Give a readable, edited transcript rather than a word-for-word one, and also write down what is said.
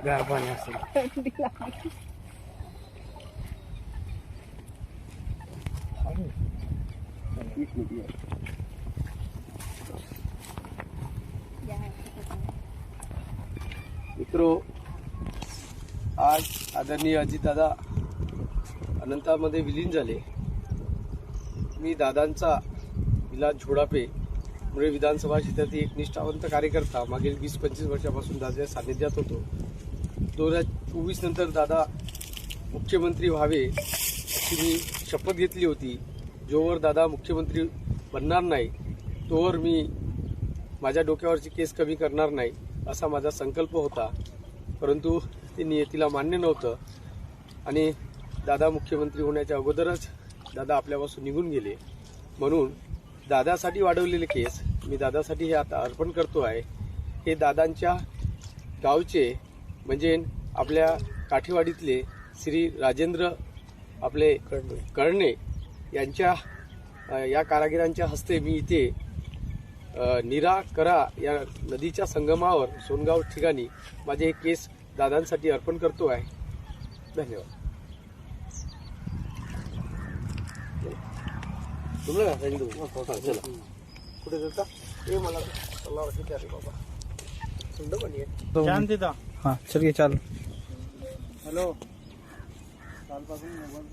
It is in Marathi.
गार पाणी असेल. मित्रो, आज आदरणीय अजितदादा अनंतामध्ये विलीन झाले. मी दादांचा विलास झोडापे मुळे विधानसभा क्षेत्रातील एक निष्ठावंत कार्यकर्ता मागील 20-25 वर्षापासून दादाच्या सानिध्यात होतो. 2024 नंतर दादा मुख्यमंत्री व्हावे अशी मी शपथ घेतली होती. जोवर दादा मुख्यमंत्री बनणार नाही तोवर मी माझ्या डोक्यावरची केस कमी करणार नाही असा माझा संकल्प होता. परंतु ते नियतीला मान्य नव्हतं आणि दादा मुख्यमंत्री होण्याच्या अगोदरच दादा आपल्यापासून निघून गेले. म्हणून दादासाठी वाढवलेले केस मी दादासाठी हे आता अर्पण करतो आहे. हे दादांच्या गावचे म्हणजे आपल्या काठेवाडीतले श्री राजेंद्र आपले कळणे यांच्या या कारागिरांच्या हस्ते मी इथे नीरा करा या नदीच्या संगमावर सोनगाव ठिकाणी माझे हे केस दादांसाठी अर्पण करतो आहे. धन्यवाद. चला कुठे जाता हे मला बाबा सुंदर पण आहे. हाँ चलिए चल. हॅलो कालपासून मोबाईल